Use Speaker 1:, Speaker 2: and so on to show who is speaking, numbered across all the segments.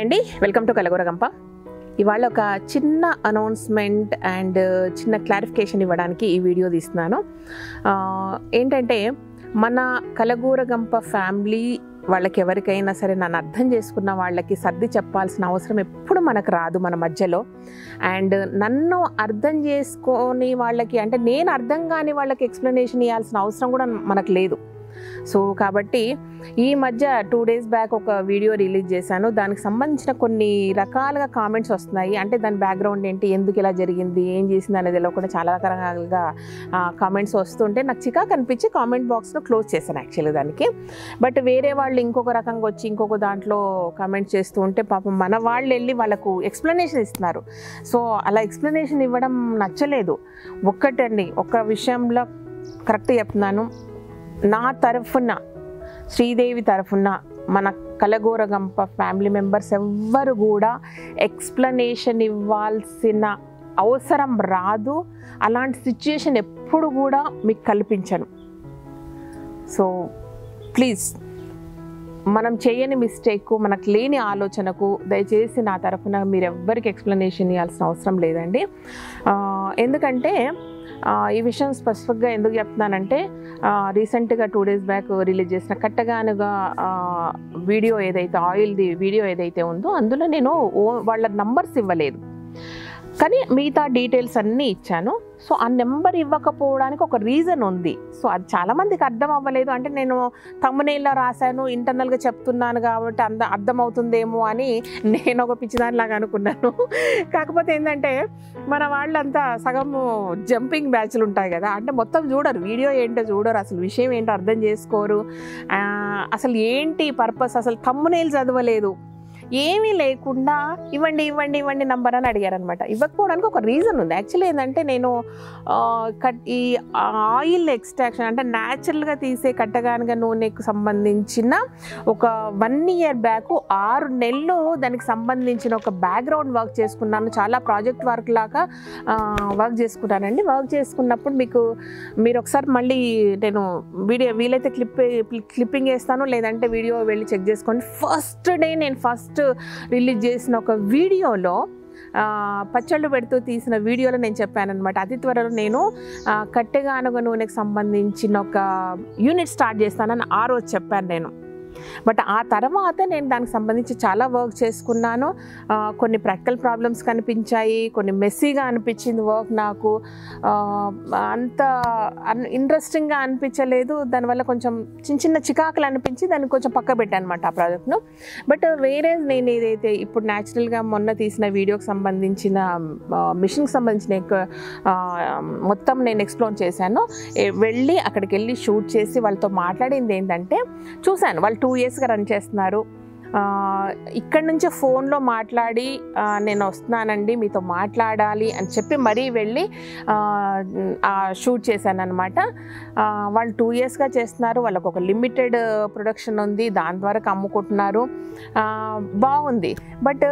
Speaker 1: అండి, welcome to కలగూర గంప. ఇవాళ ఒక చిన్న అనౌన్స్మెంట్ అండ్ చిన్న క్లారిఫికేషన్ ఇవ్వడానికి ఈ వీడియో తీస్తున్నాను. ఏంటంటే మన కలగూర గంప ఫ్యామిలీ వాళ్ళకి ఎవరికైనా సరే నన్ను అర్థం చేసుకున్న వాళ్ళకి సర్ది చెప్పాల్సిన అవసరం ఎప్పుడు మనకు రాదు మన మధ్యలో. అండ్ నన్ను అర్థం చేసుకొని వాళ్ళకి, అంటే నేను అర్థం కాని వాళ్ళకి ఎక్స్ప్లెనేషన్ ఇవ్వాల్సిన అవసరం కూడా మనకు లేదు. సో కాబట్టి ఈ మధ్య 2 days బ్యాక్ ఒక వీడియో రిలీజ్ చేశాను. దానికి సంబంధించిన కొన్ని రకాలుగా కామెంట్స్ వస్తున్నాయి. అంటే దాని బ్యాక్గ్రౌండ్ ఏంటి, ఎందుకు ఇలా జరిగింది, ఏం చేసింది అనేది కూడా చాలా రకాలుగా కామెంట్స్ వస్తుంటే నాకు చికాకు అనిపించి కామెంట్ బాక్స్లో క్లోజ్ చేశాను యాక్చువల్గా దానికి. బట్ వేరే వాళ్ళు ఇంకొక రకంగా వచ్చి ఇంకొక దాంట్లో కామెంట్స్ చేస్తూ ఉంటే పాపం మన వాళ్ళు వెళ్ళి వాళ్ళకు ఎక్స్ప్లెనేషన్ ఇస్తున్నారు. సో అలా ఎక్స్ప్లెనేషన్ ఇవ్వడం నచ్చలేదు. ఒక్కటండి, ఒక విషయంలో కరెక్ట్ చెప్తున్నాను, నా తరఫున, శ్రీదేవి తరఫున మన కలగూర గంప ఫ్యామిలీ మెంబర్స్ ఎవ్వరు కూడా ఎక్స్ప్లెనేషన్ ఇవ్వాల్సిన అవసరం రాదు. అలాంటి సిచ్యుయేషన్ ఎప్పుడు కూడా మీకు కల్పించను. సో ప్లీజ్, మనం చేయని మిస్టేక్, మనకు లేని ఆలోచనకు దయచేసి నా తరఫున మీరు ఎవ్వరికి ఎక్స్ప్లెనేషన్ ఇవ్వాల్సిన అవసరం లేదండి. ఎందుకంటే ఈ విషయం స్పెసిఫిక్గా ఎందుకు చెప్తున్నానంటే, రీసెంట్గా 2 days బ్యాక్ రిలీజ్ చేసిన కట్టగానుగా వీడియో ఏదైతే, ఆయిల్ది వీడియో ఏదైతే ఉందో అందులో నేను వాళ్ళ నంబర్స్ ఇవ్వలేదు, కానీ మిగతా డీటెయిల్స్ అన్నీ ఇచ్చాను. సో ఆ నెంబర్ ఇవ్వకపోవడానికి ఒక రీజన్ ఉంది. సో అది చాలామందికి అర్థం అవ్వలేదు. అంటే నేను థంబ్నెయిల్లో రాశాను, ఇంటర్నల్గా చెప్తున్నాను కాబట్టి అర్థమవుతుందేమో అని నేను ఒక పిచ్చిదానిలాగా అనుకున్నాను. కాకపోతే ఏంటంటే మన వాళ్ళంతా సగం జంపింగ్ బ్యాచ్లు ఉంటాయి కదా, అంటే మొత్తం చూడరు, వీడియో ఏంటో చూడరు, అసలు విషయం ఏంటో అర్థం చేసుకోరు, అసలు ఏంటి పర్పస్, అసలు థంబ్నెయిల్ చదవలేదు, ఏమీ లేకుండా ఇవ్వండి ఇవ్వండి ఇవ్వండి నంబర్ అని అడిగారనమాట. ఇవ్వకపోవడానికి ఒక రీజన్ ఉంది. యాక్చువల్లీ ఏంటంటే నేను ఈ ఆయిల్ ఎక్స్ట్రాక్షన్, అంటే న్యాచురల్గా తీసే కట్టగానుగా నూనెకు సంబంధించిన ఒక 1 year బ్యాక్ 6 నెలలు దానికి సంబంధించిన ఒక బ్యాక్గ్రౌండ్ వర్క్ చేసుకున్నాను. చాలా ప్రాజెక్ట్ వర్క్ లాగా వర్క్ చేసుకున్నానండి. వర్క్ చేసుకున్నప్పుడు మీరు ఒకసారి మళ్ళీ నేను వీడియో వీలైతే క్లిప్పింగ్ వేస్తాను, లేదంటే వీడియో వెళ్ళి చెక్ చేసుకోండి. ఫస్ట్ డే నేను రిలీజ్ చేసిన ఒక వీడియోలో, పచ్చళ్ళు పెడుతూ తీసిన వీడియోలో నేను చెప్పానన్నమాట, అతి త్వరలో నేను కట్టెగానుగ నూనెకి సంబంధించిన ఒక యూనిట్ స్టార్ట్ చేస్తానని ఆ రోజు చెప్పాను నేను. బట్ ఆ తర్వాత నేను దానికి సంబంధించి చాలా వర్క్ చేసుకున్నాను. కొన్ని ప్రాక్టికల్ ప్రాబ్లమ్స్ కనిపించాయి, కొన్ని మెస్సీగా అనిపించింది వర్క్, నాకు అంత ఇంట్రెస్టింగ్గా అనిపించలేదు. దానివల్ల కొంచెం చిన్న చికాకులు అనిపించి దాన్ని కొంచెం పక్క పెట్టాను అనమాట ఆ ప్రాజెక్ట్ను. బట్ వేరే నేను ఏదైతే ఇప్పుడు న్యాచురల్గా మొన్న తీసిన వీడియోకి సంబంధించిన మిషన్కి సంబంధించిన మొత్తం నేను ఎక్స్ప్లోర్ చేశాను. వెళ్ళి అక్కడికి వెళ్ళి షూట్ చేసి వాళ్ళతో మాట్లాడింది ఏంటంటే, చూశాను వాళ్ళు 2 yearsగా రన్ చేస్తున్నారు. ఇక్కడి నుంచి ఫోన్లో మాట్లాడి నేను వస్తున్నానండి, మీతో మాట్లాడాలి అని చెప్పి మరీ వెళ్ళి షూట్ చేశాను అనమాట. వాళ్ళు 2 yearsగా చేస్తున్నారు, వాళ్ళకు ఒక లిమిటెడ్ ప్రొడక్షన్ ఉంది, దాని ద్వారా అమ్ముకుంటున్నారు, బాగుంది. బట్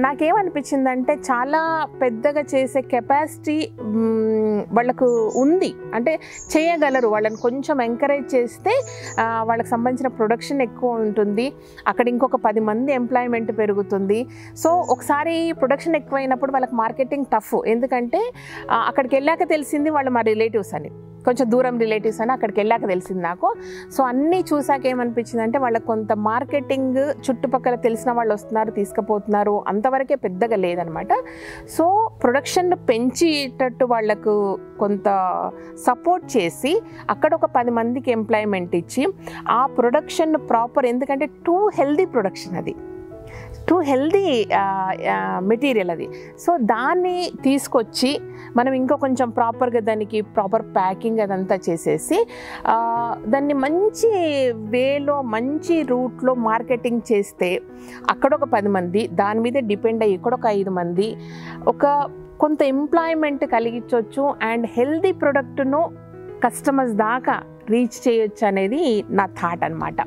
Speaker 1: నాకేమనిపించిందంటే చాలా పెద్దగా చేసే కెపాసిటీ వాళ్ళకు ఉంది, అంటే చేయగలరు. వాళ్ళని కొంచెం ఎంకరేజ్ చేస్తే వాళ్ళకి సంబంధించిన ప్రొడక్షన్ ఎక్కువ ఉంటుంది, అక్కడ ఇంకొక 10 మంది ఎంప్లాయ్మెంట్ పెరుగుతుంది. సో ఒకసారి ప్రొడక్షన్ ఎక్కువైనప్పుడు వాళ్ళకి మార్కెటింగ్ టఫ్. ఎందుకంటే అక్కడికి వెళ్ళాక తెలిసింది వాళ్ళు మా రిలేటివ్స్ అని, కొంచెం దూరం రిలేటివ్స్ అని అక్కడికి వెళ్ళాక తెలిసింది నాకు. సో అన్నీ చూసాక ఏమనిపించింది అంటే, వాళ్ళకి కొంత మార్కెటింగ్ చుట్టుపక్కల తెలిసిన వాళ్ళు వస్తున్నారు, తీసుకుపోతున్నారు, అంతవరకే పెద్దగా లేదనమాట. సో ప్రొడక్షన్ పెంచేటట్టు వాళ్ళకు కొంత సపోర్ట్ చేసి అక్కడ ఒక 10 మందికి ఎంప్లాయ్మెంట్ ఇచ్చి ఆ ప్రొడక్షన్ ప్రాపర్, ఎందుకంటే టూ హెల్దీ ప్రొడక్షన్, అది టూ హెల్దీ మెటీరియల్ అది. సో దాన్ని తీసుకొచ్చి మనం ఇంకా కొంచెం ప్రాపర్గా దానికి ప్రాపర్ ప్యాకింగ్ అదంతా చేసేసి దాన్ని మంచి వేలో మంచి రూట్లో మార్కెటింగ్ చేస్తే అక్కడ ఒక 10 మంది, దాని మీద డిపెండ్ అయ్యి ఇక్కడ ఒక 5 మంది, ఒక కొంత ఎంప్లాయ్మెంట్ కలిగించవచ్చు అండ్ హెల్దీ ప్రొడక్ట్ను కస్టమర్స్ దాకా రీచ్ చేయొచ్చు అనేది నా థాట్ అనమాట.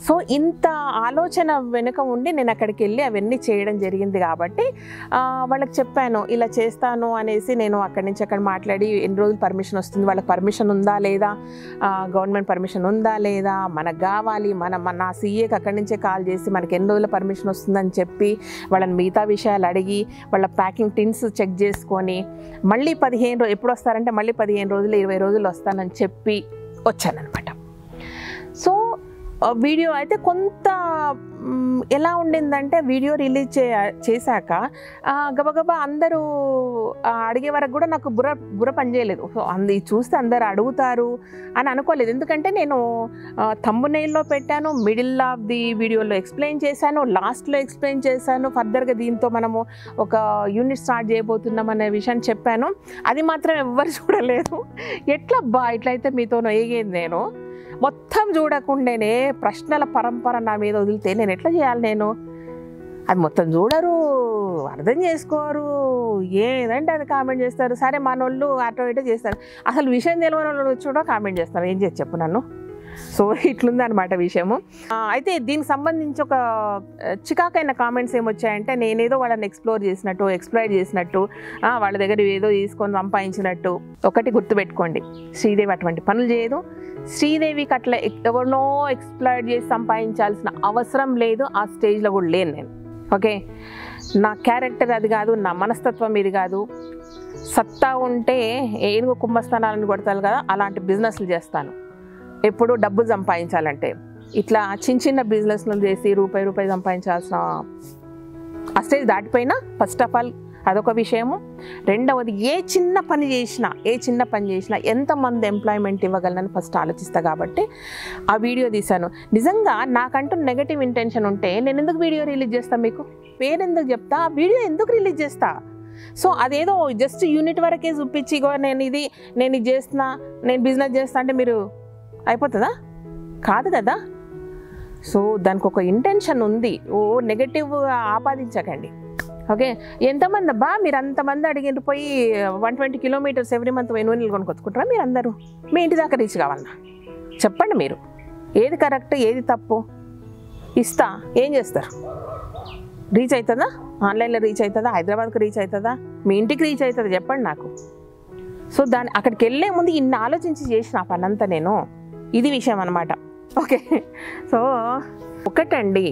Speaker 1: సో ఇంత ఆలోచన వెనుక ఉండి నేను అక్కడికి వెళ్ళి అవన్నీ చేయడం జరిగింది కాబట్టి వాళ్ళకి చెప్పాను ఇలా చేస్తాను అనేసి. నేను అక్కడి నుంచి అక్కడ మాట్లాడి ఎన్ని రోజులు పర్మిషన్ వస్తుంది, వాళ్ళకి పర్మిషన్ ఉందా లేదా, గవర్నమెంట్ పర్మిషన్ ఉందా లేదా, మనకు కావాలి, నా సీఏకి అక్కడి నుంచే కాల్ చేసి మనకి ఎన్ని రోజుల పర్మిషన్ వస్తుందని చెప్పి వాళ్ళని మిగతా విషయాలు అడిగి వాళ్ళ ప్యాకింగ్ టిన్స్ చెక్ చేసుకొని మళ్ళీ 15 రోజులు ఎప్పుడు వస్తారంటే మళ్ళీ 15 రోజులు 20 రోజులు వస్తానని చెప్పి వచ్చానన్నమాట. సో వీడియో అయితే కొంత ఎలా ఉండిందంటే వీడియో రిలీజ్ చేశాక గబగబా అందరూ అడిగే వరకు కూడా నాకు బుర్ర పనిచేయలేదు. సో చూస్తే అందరు అడుగుతారు అని అనుకోలేదు. ఎందుకంటే నేను థంబ్నెయిల్లో పెట్టాను, మిడిల్ ఆఫ్ ది వీడియోలో ఎక్స్ప్లెయిన్ చేశాను, లాస్ట్లో ఎక్స్ప్లెయిన్ చేశాను, ఫర్దర్గా దీంతో మనము ఒక యూనిట్ స్టార్ట్ చేయబోతున్నాం అనే విషయాన్ని చెప్పాను. అది మాత్రం ఎవ్వరు చూడలేదు. ఎట్లా ఇట్లయితే మీతో ఏగేది నేను మొత్తం చూడకుండానే ప్రశ్నల పరంపర నా మీద వదిలితే నేను ఎట్లా చేయాలి? నేను అది మొత్తం చూడరు, అర్థం చేసుకోరు, ఏదంటే అది కామెంట్ చేస్తారు. సరే మనోళ్ళు అటో ఇటో చేస్తారు, అసలు విషయం తెలియని వాళ్ళు కూడా కామెంట్ చేస్తారు. ఏం చేసి చెప్పు నన్ను? సో ఇట్లుందనమాట విషయము. అయితే దీనికి సంబంధించి ఒక చికాకైన కామెంట్స్ ఏమొచ్చాయంటే నేనేదో వాళ్ళని ఎక్స్ప్లోర్ చేసినట్టు వాళ్ళ దగ్గర ఏదో తీసుకొని సంపాదించినట్టు. ఒకటి గుర్తుపెట్టుకోండి, శ్రీదేవి అటువంటి పనులు చేయదు. శ్రీదేవికి అట్లా ఎవరినో ఎక్స్ప్లోర్ చేసి సంపాదించాల్సిన అవసరం లేదు. ఆ స్టేజ్లో కూడా లేను నేను. ఓకే, నా క్యారెక్టర్ అది కాదు, నా మనస్తత్వం ఇది కాదు. సత్తా ఉంటే ఏనుగు కుంభస్థానాలను కొడతాను కదా, అలాంటి బిజినెస్లు చేస్తాను. ఎప్పుడు డబ్బు సంపాదించాలంటే ఇట్లా చిన్న బిజినెస్లు చేసి రూపాయి సంపాదించాల్సిన ఆ స్టేజ్ దాటిపోయినా ఫస్ట్ ఆఫ్ ఆల్ అదొక విషయము. రెండవది ఏ చిన్న పని చేసినా ఎంతమంది ఎంప్లాయ్మెంట్ ఇవ్వగలనని ఫస్ట్ ఆలోచిస్తా కాబట్టి ఆ వీడియో తీశాను. నిజంగా నాకంటూ నెగటివ్ ఇంటెన్షన్ ఉంటే నేను ఎందుకు వీడియో రిలీజ్ చేస్తాను? మీకు పేరు ఎందుకు చెప్తా, ఆ వీడియో ఎందుకు రిలీజ్ చేస్తా? సో అదేదో జస్ట్ యూనిట్ వరకే చూపించి నేను ఇది చేస్తున్నా, నేను బిజినెస్ చేస్తా అంటే మీరు అయిపోతుందా? కాదు కదా. సో దానికి ఒక ఇంటెన్షన్ ఉంది. నెగటివ్ ఆపాదించకండి. ఓకే, ఎంతమంది మీరు అంతమంది అడిగిన పోయి 120 కిలోమీటర్స్ ఎవ్రీ మంత్ నూనెలు కొనుక్కొచ్చుకుంటారా మీరు అందరూ? మీ ఇంటి దాకా రీచ్ కావాలన్నా చెప్పండి. మీరు ఏది కరెక్ట్ ఏది తప్పు ఇస్తా, ఏం చేస్తారు? రీచ్ అవుతుందా? ఆన్లైన్లో రీచ్ అవుతుందా? హైదరాబాద్కి రీచ్ అవుతుందా? మీ ఇంటికి రీచ్ అవుతుందా? చెప్పండి నాకు. సో అక్కడికి వెళ్ళే ముందు ఇన్ని ఆలోచించి చేసిన పనంతా నేను. ఇది విషయం అన్నమాట. ఓకే, సో ఒకటండి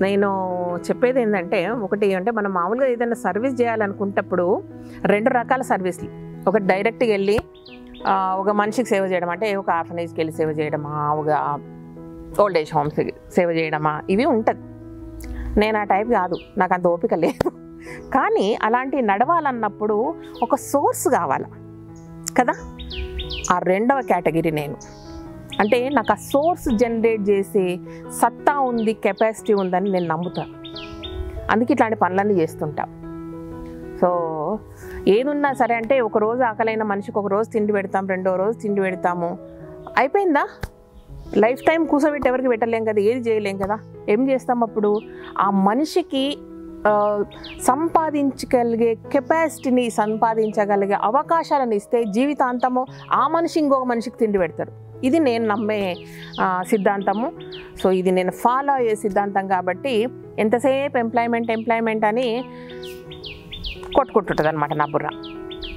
Speaker 1: నేను చెప్పేది ఏంటంటే, ఒకటి అంటే మనం మామూలుగా ఏదైనా సర్వీస్ చేయాలనుకుంటప్పుడు 2 రకాల సర్వీస్లు. ఒకటి డైరెక్ట్గా వెళ్ళి ఒక మనిషికి సేవ చేయడం, అంటే ఒక ఆర్ఫనేజ్కి వెళ్ళి సేవ చేయడమా, ఒక ఓల్డ్ ఏజ్ హోమ్స్కి సేవ చేయడమా, ఇవి ఉంటుంది. నేను ఆ టైప్ కాదు, నాకు అంత ఓపిక లేదు. కానీ అలాంటివి నడవాలన్నప్పుడు ఒక సోర్స్ కావాలి కదా. ఆ 2వ కేటగిరీ నేను. అంటే నాకు ఆ సోర్స్ జనరేట్ చేసే సత్తా ఉంది, కెపాసిటీ ఉందని నేను నమ్ముతాను. అందుకే ఇట్లాంటి పనులన్నీ చేస్తుంటా. సో ఏదున్నా సరే అంటే ఒకరోజు ఆకలైన మనిషికి ఒక రోజు తిండి పెడతాం, 2వ రోజు తిండి పెడతాము, అయిపోయిందా? లైఫ్ టైం కూర్చోబెట్టి ఎవరికి పెట్టలేం కదా, ఏది చేయలేం కదా. ఏం చేస్తాం అప్పుడు? ఆ మనిషికి సంపాదించగలిగే కెపాసిటీని, సంపాదించగలిగే అవకాశాలను ఇస్తే జీవితాంతము ఆ మనిషి ఇంకొక మనిషికి తిండి పెడతారు. ఇది నేను నమ్మే సిద్ధాంతము. సో ఇది నేను ఫాలో అయ్యే సిద్ధాంతం కాబట్టి ఎంతసేపు ఎంప్లాయ్మెంట్ అని కొట్టుకుంటుంటుంది అనమాట నా బుర్ర.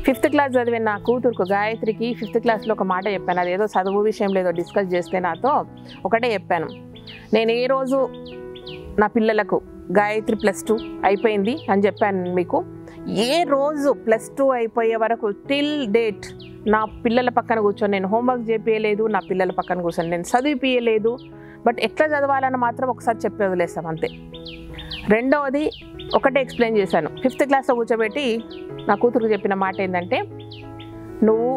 Speaker 1: 5th క్లాస్ చదివిన నా కూతురుకు గాయత్రికి 5th క్లాస్లో ఒక మాట చెప్పాను. అదేదో చదువు విషయం లేదో డిస్కస్ చేస్తే నాతో ఒకటే చెప్పాను. నేను ఏ రోజు నా పిల్లలకు గాయత్రి +2 అయిపోయింది అని చెప్పాను మీకు. ఏ రోజు +2 అయిపోయే వరకు టిల్ డేట్ నా పిల్లల పక్కన కూర్చొని నేను హోంవర్క్ చేపియలేదు, నా పిల్లల పక్కన కూర్చొని నేను చదివిపియలేదు. బట్ ఎట్లా చదవాలని మాత్రం ఒకసారి చెప్పి వదిలేస్తాం అంతే. రెండవది ఒకటే ఎక్స్ప్లెయిన్ చేశాను. 5th క్లాస్లో కూర్చోబెట్టి నా కూతురుకు చెప్పిన మాట ఏంటంటే, నువ్వు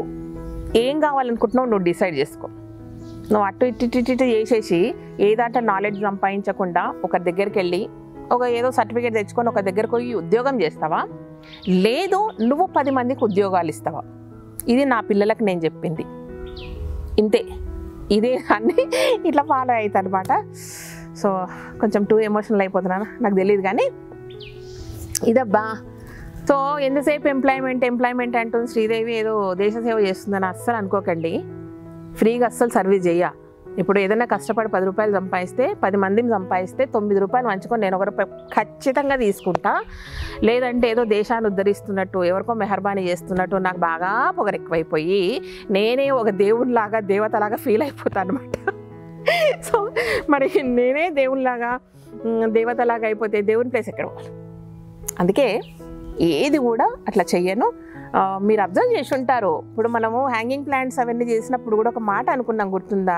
Speaker 1: ఏం కావాలనుకుంటున్నావు నువ్వు డిసైడ్ చేసుకో. నువ్వు అటు ఇటు చేసేసి ఏదంటే నాలెడ్జ్ సంపాదించకుండా ఒకరి దగ్గరికి వెళ్ళి ఏదో సర్టిఫికేట్ తెచ్చుకొని ఒక దగ్గరకు పోయి ఉద్యోగం చేస్తావా, లేదు నువ్వు 10 మందికి ఉద్యోగాలు ఇస్తావా? ఇది నా పిల్లలకు నేను చెప్పింది. ఇంతే, ఇదే అన్నీ ఇట్లా ఫాలో అవుతాయి అనమాట. సో కొంచెం టూ ఎమోషనల్ అయిపోతున్నాను, నాకు తెలియదు కానీ ఇదబ్బా. సో ఎంతసేపు ఎంప్లాయ్మెంట్ అంటుంది శ్రీదేవి, ఏదో దేశ సేవ చేస్తుందని అస్సలు అనుకోకండి. ఫ్రీగా అస్సలు సర్వీస్ చెయ్య. ఇప్పుడు ఏదైనా కష్టపడి 10 రూపాయలు సంపాదిస్తే 10 మందిని సంపాదిస్తే 9 రూపాయలు మంచుకొని నేను 1 రూపాయి ఖచ్చితంగా తీసుకుంటా. లేదంటే ఏదో దేశాన్ని ఉద్ధరిస్తున్నట్టు ఎవరికో మెహర్బానీ చేస్తున్నట్టు నాకు బాగా పొగరు ఎక్కువైపోయి నేనే ఒక దేవునిలాగా దేవతలాగా ఫీల్ అయిపోతాను అనమాట. సో మరి నేనే దేవునిలాగా దేవతలాగా అయిపోతే దేవుని ప్లేస్ ఎక్కడ పోవాలి? అందుకే ఏది కూడా అట్లా చెయ్యను. మీరు అబ్జర్వ్ చేసి ఉంటారు, ఇప్పుడు మనము హ్యాంగింగ్ ప్లాంట్స్ అవన్నీ చేసినప్పుడు కూడా ఒక మాట అనుకున్నాం, గుర్తుందా?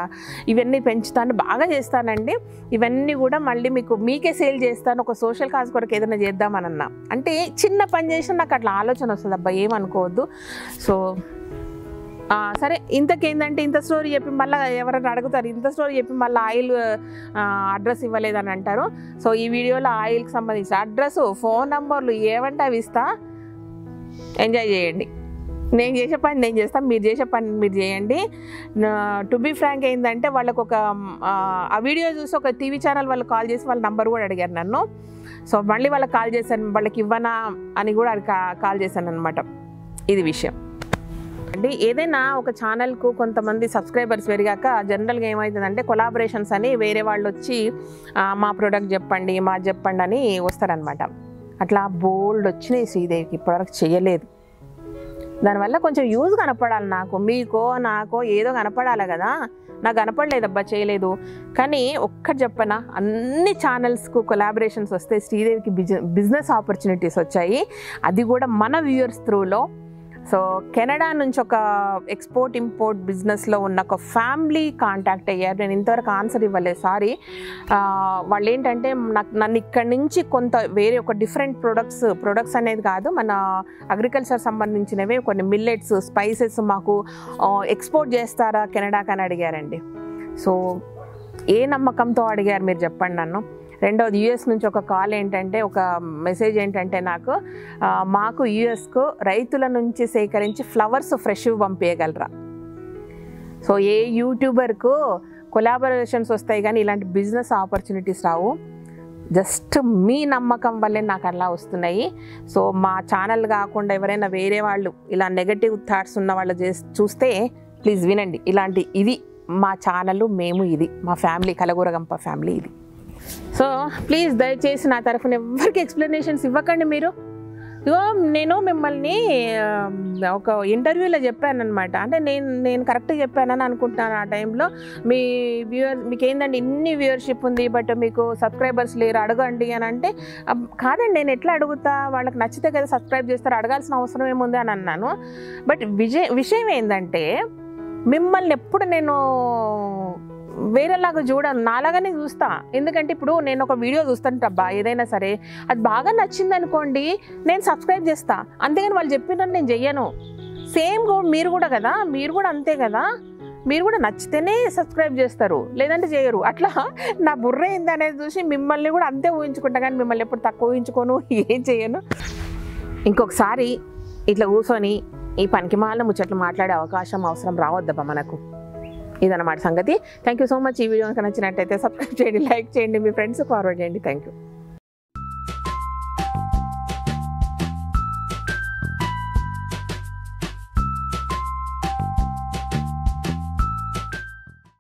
Speaker 1: ఇవన్నీ పెంచుతాను, బాగా చేస్తానండి, ఇవన్నీ కూడా మళ్ళీ మీకే సేల్ చేస్తాను, ఒక సోషల్ కాజ్ కొరకు ఏదైనా చేద్దామనన్నా. అంటే చిన్న పని చేసినా నాకు అట్లా ఆలోచన వస్తుంది, అబ్బా ఏమనుకోవద్దు. సో సరే, ఇంతకేందంటే ఇంత స్టోరీ చెప్పి మళ్ళీ ఎవరైనా అడుగుతారు, ఇంత స్టోరీ చెప్పి మళ్ళీ ఆయిల్ అడ్రస్ ఇవ్వలేదని అంటారు. సో ఈ వీడియోలో ఆయిల్కి సంబంధించిన అడ్రస్, ఫోన్ నంబర్లు ఏమంటే అవి ఇస్తా, ఎంజాయ్ చేయండి. నేను చేసే పని నేను చేస్తాను, మీరు చేసే పని మీరు చేయండి. టు బీ ఫ్రాంక్ ఏంటంటే వాళ్ళకు ఆ వీడియో చూసి ఒక టీవీ ఛానల్ వాళ్ళు కాల్ చేసి వాళ్ళ నంబర్ కూడా అడిగారు నన్ను. సో మళ్ళీ వాళ్ళకి కాల్ చేశాను, వాళ్ళకి ఇవ్వనా అని కూడా కాల్ చేశాను అనమాట. ఇది విషయం అండి. ఏదైనా ఒక ఛానల్కు కొంతమంది సబ్స్క్రైబర్స్ పెరిగాక జనరల్గా ఏమవుతుందంటే కొలాబరేషన్స్ అని వేరే వాళ్ళు వచ్చి మా ప్రోడక్ట్ చెప్పండి, మా చెప్పండి అని వస్తారనమాట. అట్లా బోల్డ్ వచ్చినాయి శ్రీదేవికి, ఇప్పటివరకు చేయలేదు. దానివల్ల కొంచెం యూజ్ కనపడాలి, నాకు మీకో నాకో ఏదో కనపడాలి కదా. నాకు కనపడలేదబ్బా, చేయలేదు. కానీ ఒక్కటి చెప్పనా, అన్ని ఛానల్స్కు కొలాబరేషన్స్ వస్తే శ్రీదేవికి బిజినెస్ ఆపర్చునిటీస్ వచ్చాయి, అది కూడా మన వ్యూయర్స్ త్రూలో. సో కెనడా నుంచి ఒక ఎక్స్పోర్ట్ ఇంపోర్ట్ బిజినెస్లో ఉన్న ఒక ఫ్యామిలీ కాంటాక్ట్ అయ్యారు. నేను ఇంతవరకు ఆన్సర్ ఇవ్వలేదు, సారీ. వాళ్ళు ఏంటంటే నన్ను ఇక్కడి నుంచి కొంత వేరే ఒక డిఫరెంట్ ప్రొడక్ట్స్ అనేది కాదు, మన అగ్రికల్చర్ సంబంధించినవే కొన్ని మిల్లెట్స్, స్పైసెస్ మాకు ఎక్స్పోర్ట్ చేస్తారా కెనడాకి అని అడిగారండి. సో ఏ నమ్మకంతో అడిగారు మీరు చెప్పండి నన్ను. రెండవది యూఎస్ నుంచి ఒక కాల్ ఏంటంటే, ఒక మెసేజ్ ఏంటంటే, మాకు యూఎస్కు రైతుల నుంచి సేకరించి ఫ్లవర్స్ ఫ్రెష్ పంపించగలరా? సో ఏ యూట్యూబర్కు కొలాబరేషన్స్ వస్తాయి కానీ ఇలాంటి బిజినెస్ ఆపర్చునిటీస్ రావు. జస్ట్ మీ నమ్మకం వల్లే నాకు అలా వస్తున్నాయి. సో మా ఛానల్ కాకుండా ఎవరైనా వేరే వాళ్ళు ఇలా నెగటివ్ థాట్స్ ఉన్న వాళ్ళు చూస్తే ప్లీజ్ వినండి. ఇది మా ఛానల్, మేము, ఇది మా ఫ్యామిలీ, కలగూర గంప ఫ్యామిలీ ఇది. సో ప్లీజ్ దయచేసి నా తరఫున ఎవరికి ఎక్స్ప్లెనేషన్స్ ఇవ్వకండి మీరు. నేను మిమ్మల్ని ఒక ఇంటర్వ్యూలో చెప్పానమాట, అంటే నేను కరెక్ట్గా చెప్పానని అనుకుంటున్నాను. ఆ టైంలో మీకు ఏంటంటే ఇన్ని వ్యూవర్షిప్ ఉంది బట్ మీకు సబ్స్క్రైబర్స్ లేరు, అడగండి అని అంటే, కాదండి నేను ఎట్లా అడుగుతా, వాళ్ళకి నచ్చితే కదా సబ్స్క్రైబ్ చేస్తారు, అడగాల్సిన అవసరం ఏముంది అని అన్నాను. బట్ విషయం ఏంటంటే, మిమ్మల్ని ఎప్పుడు నేను వేరేలాగా చూడను, నాలాగానే చూస్తా. ఎందుకంటే ఇప్పుడు నేను ఒక వీడియో చూస్తుంటబ్బా, ఏదైనా సరే అది బాగా నచ్చింది అనుకోండి, నేను సబ్స్క్రైబ్ చేస్తా, అంతేగాని వాళ్ళు చెప్పినట్టు నేను చెయ్యను. సేమ్ మీరు కూడా కదా, మీరు కూడా అంతే కదా, మీరు కూడా నచ్చితేనే సబ్స్క్రైబ్ చేస్తారు, లేదంటే చేయరు. అట్లా నా బుర్ర ఏంది అనేది చూసి మిమ్మల్ని కూడా అంతే ఊహించుకుంటా, కానీ మిమ్మల్ని ఎప్పుడు తక్కువ ఊహించుకోను, ఏం చేయను. ఇంకొకసారి ఇట్లా కూర్చొని ఈ పనికిమాలిన ముచ్చట్లు మాట్లాడే అవసరం రావద్దబ్బా మనకు. ఇదన్నమాట సంగతి. Thank you so much. ఈ వీడియో కనుక నచ్చినట్టయితే సబ్స్క్రైబ్ చేయండి, లైక్ చేయండి, మీ ఫ్రెండ్స్కి ఫార్వర్డ్ చేయండి. Thank you.